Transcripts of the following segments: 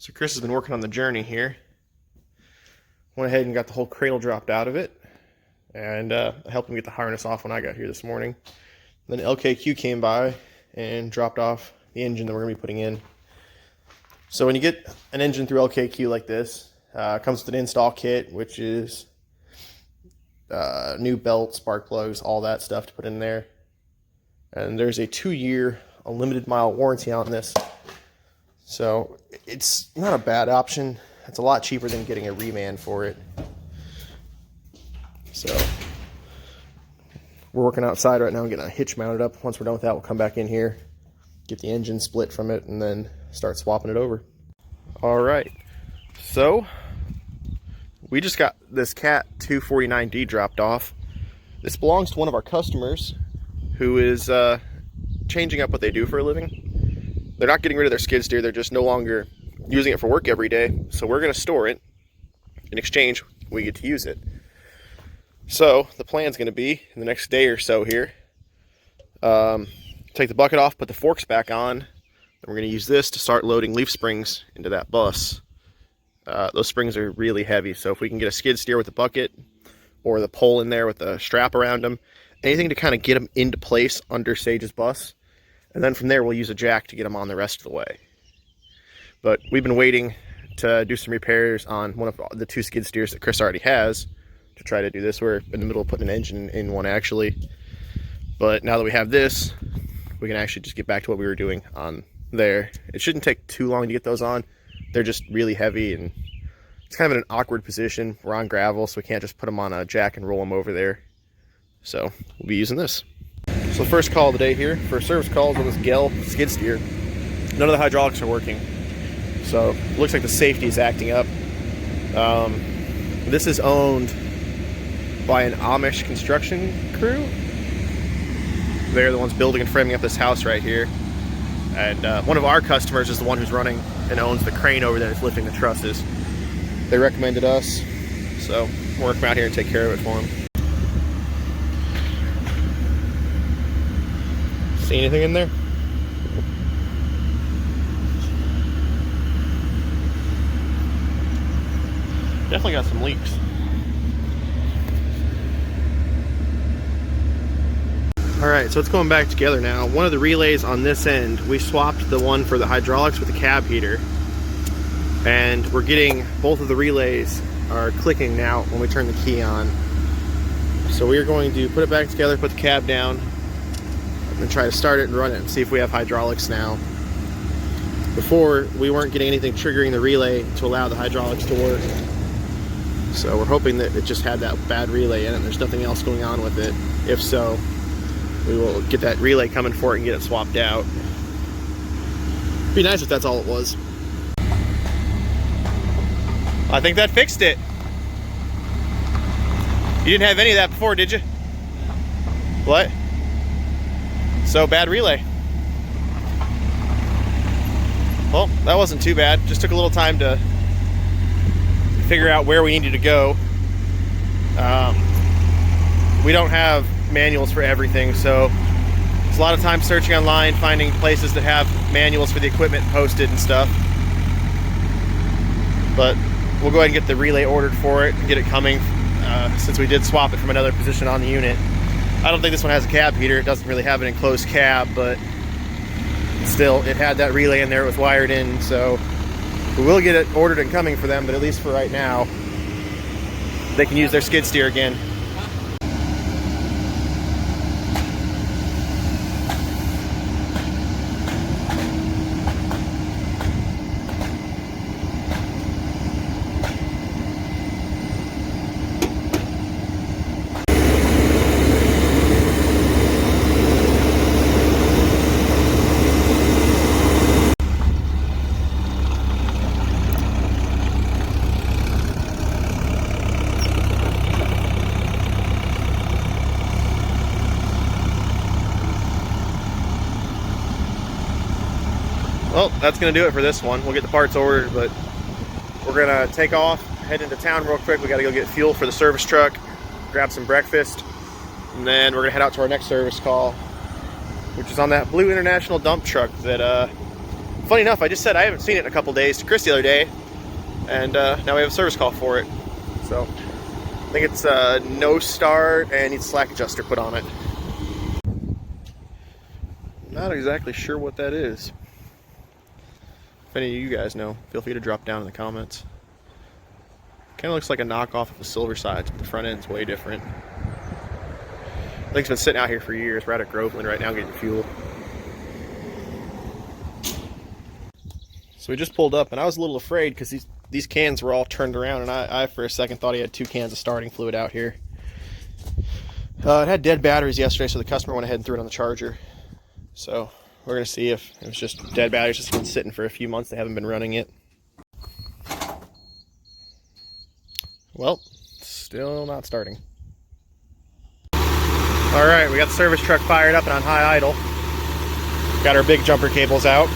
So Chris has been working on the Journey here. Went ahead and got the whole cradle dropped out of it, and I helped him get the harness off when I got here this morning. Then LKQ came by and dropped off the engine that we're going to be putting in. So when you get an engine through LKQ like this, it comes with an install kit, which is new belt, spark plugs, all that stuff to put in there. And there's a 2-year unlimited mile warranty on this. So it's not a bad option. It's a lot cheaper than getting a reman for it. So we're working outside right now, getting a hitch mounted up. Once we're done with that, we'll come back in here, get the engine split from it, and then start swapping it over. All right, so we just got this Cat 249D dropped off. This belongs to one of our customers who is changing up what they do for a living. They're not getting rid of their skid steer, they're just no longer using it for work every day. So we're going to store it. In exchange, we get to use it. So the plan's going to be, in the next day or so here, take the bucket off, put the forks back on, then we're going to use this to start loading leaf springs into that bus. Those springs are really heavy, so if we can get a skid steer with the bucket, or the pole in there with the strap around them, anything to kind of get them into place under Sage's bus, and then from there we'll use a jack to get them on the rest of the way. But we've been waiting to do some repairs on one of the 2 skid steers that Chris already has to try to do this. We're in the middle of putting an engine in one actually, but now that we have this, we can actually just get back to what we were doing on there. It shouldn't take too long to get those on. They're just really heavy, and it's kind of in an awkward position. We're on gravel, so we can't just put them on a jack and roll them over there. So we'll be using this. So the first call of the day here for service calls on this ghel skid steer. None of the hydraulics are working, so it looks like the safety is acting up. This is owned by an Amish construction crew. They're the ones building and framing up this house right here. And one of our customers is the one who's running and owns the crane over there that's lifting the trusses. They recommended us, so we'll come out here and take care of it for them. See anything in there? Definitely got some leaks. Alright, so it's going back together now. One of the relays on this end, we swapped the one for the hydraulics with the cab heater. And we're getting, both of the relays are clicking now when we turn the key on. So we are going to put it back together, put the cab down, and try to start it and run it and see if we have hydraulics now. Before, we weren't getting anything triggering the relay to allow the hydraulics to work. So we're hoping that it just had that bad relay in it and there's nothing else going on with it. If so, we will get that relay coming for it and get it swapped out. It'd be nice if that's all it was. I think that fixed it. You didn't have any of that before, did you? What? So, bad relay. Well, that wasn't too bad. Just took a little time to figure out where we needed to go. We don't have manuals for everything, so it's a lot of time searching online, finding places that have manuals for the equipment posted and stuff. But we'll go ahead and get the relay ordered for it and get it coming, since we did swap it from another position on the unit. I don't think this one has a cab heater. It doesn't really have an enclosed cab, but still, it had that relay in there. It was wired in, so we will get it ordered and coming for them, but at least for right now, they can use their skid steer again. Well, that's going to do it for this one. We'll get the parts ordered, but we're going to take off, head into town real quick. We got to go get fuel for the service truck, grab some breakfast, and then we're going to head out to our next service call, which is on that blue International dump truck that Funny enough, I just said I haven't seen it in a couple days to Chris the other day, and now we have a service call for it. So I think it's no start and needs slack adjuster put on it. Not exactly sure what that is. If any of you guys know, feel free to drop down in the comments. Kind of looks like a knockoff of a silver side, but the front end's way different. I think it's been sitting out here for years. We're out at Groveland right now getting fuel. So we just pulled up, and I was a little afraid because these cans were all turned around, and I for a second thought he had 2 cans of starting fluid out here. It had dead batteries yesterday, so the customer went ahead and threw it on the charger. So we're going to see if it was just dead batteries just been sitting for a few months. They haven't been running it. Well, still not starting. All right, we got the service truck fired up and on high idle. Got our big jumper cables out.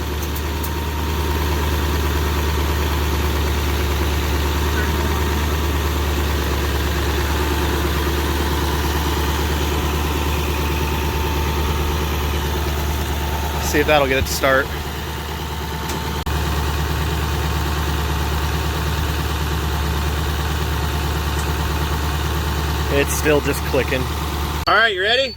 See if that'll get it to start. It's still just clicking. All right, you ready?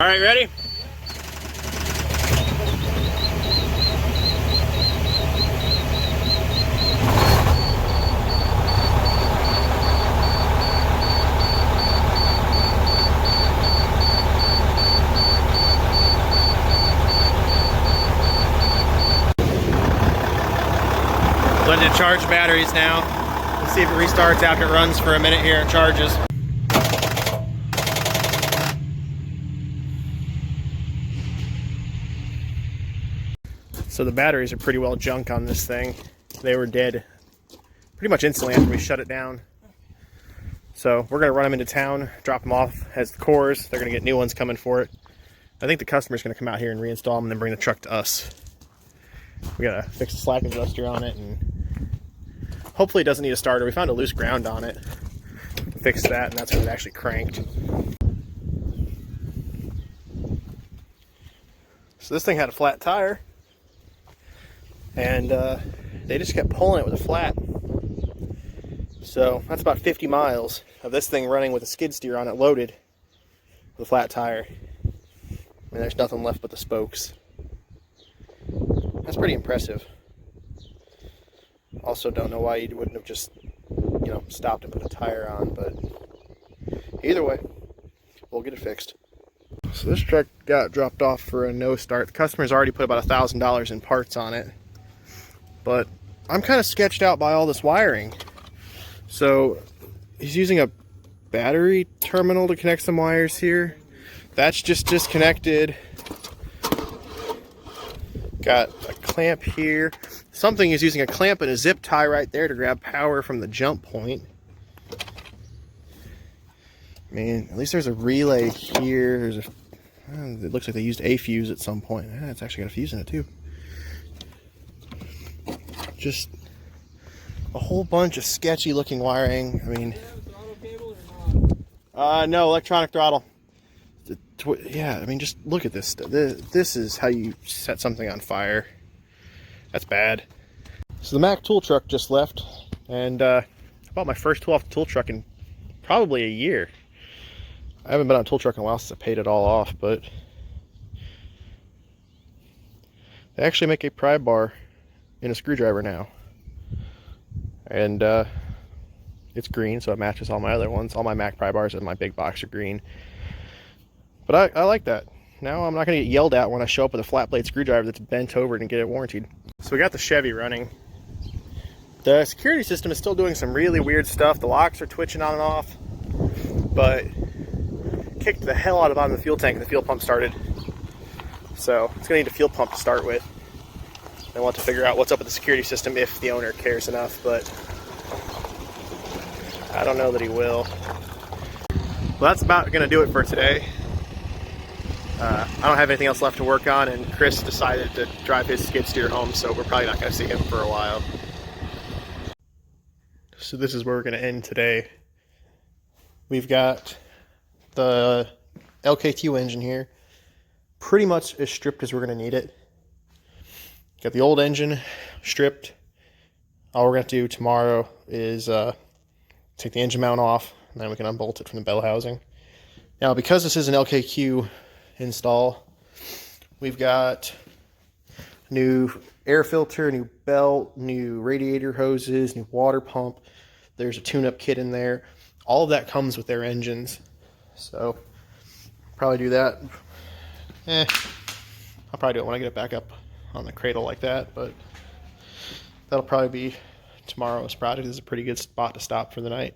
All right, ready? Letting it charge batteries now. Let's see if it restarts after it runs for a minute here and charges. So the batteries are pretty well junk on this thing. They were dead pretty much instantly after we shut it down. So we're gonna run them into town, drop them off as the cores. They're gonna get new ones coming for it. I think the customer's gonna come out here and reinstall them and then bring the truck to us. We gotta fix the slack adjuster on it, and hopefully it doesn't need a starter. We found a loose ground on it. Fix that, and that's when it actually cranked. So this thing had a flat tire, and they just kept pulling it with a flat. So that's about 50 miles of this thing running with a skid steer on it loaded with a flat tire. I mean, there's nothing left but the spokes. That's pretty impressive. Also don't know why you wouldn't have just, you know, stopped and put a tire on, but either way, we'll get it fixed. So this truck got dropped off for a no start. The customer's already put about $1,000 in parts on it, but I'm kind of sketched out by all this wiring. So he's using a battery terminal to connect some wires here. That's just disconnected. Got a clamp here. Something is using a clamp and a zip tie right there to grab power from the jump point. I mean, at least there's a relay here. There's a, it looks like they used a fuse at some point. It's actually got a fuse in it too. Just a whole bunch of sketchy looking wiring. I mean, no electronic throttle. Yeah, I mean, just look at this. This is how you set something on fire. That's bad. So the Mack tool truck just left, and I bought my first tool off the tool truck in probably a year. I haven't been on a tool truck in a while since I paid it all off, but they actually make a pry bar in a screwdriver now. And it's green, so it matches all my other ones. All my Mack pry bars and my big box are green. But I like that. Now I'm not going to get yelled at when I show up with a flat blade screwdriver that's bent over and get it warrantied. So we got the Chevy running. The security system is still doing some really weird stuff. The locks are twitching on and off. But kicked the hell out of the bottom of the fuel tank and the fuel pump started. So it's going to need a fuel pump to start with. I want to figure out what's up with the security system if the owner cares enough, but I don't know that he will. Well, that's about going to do it for today. I don't have anything else left to work on, and Chris decided to drive his skid steer home, so we're probably not going to see him for a while. So this is where we're going to end today. We've got the LKQ engine here pretty much as stripped as we're going to need it. Got the old engine stripped. All we're going to do tomorrow is take the engine mount off, and then we can unbolt it from the bell housing. Now, because this is an LKQ install, we've got new air filter, new belt, new radiator hoses, new water pump. There's a tune-up kit in there. All of that comes with their engines. So, probably do that. I'll probably do it when I get it back up on the cradle like that, but that'll probably be tomorrow's project. This is a pretty good spot to stop for the night.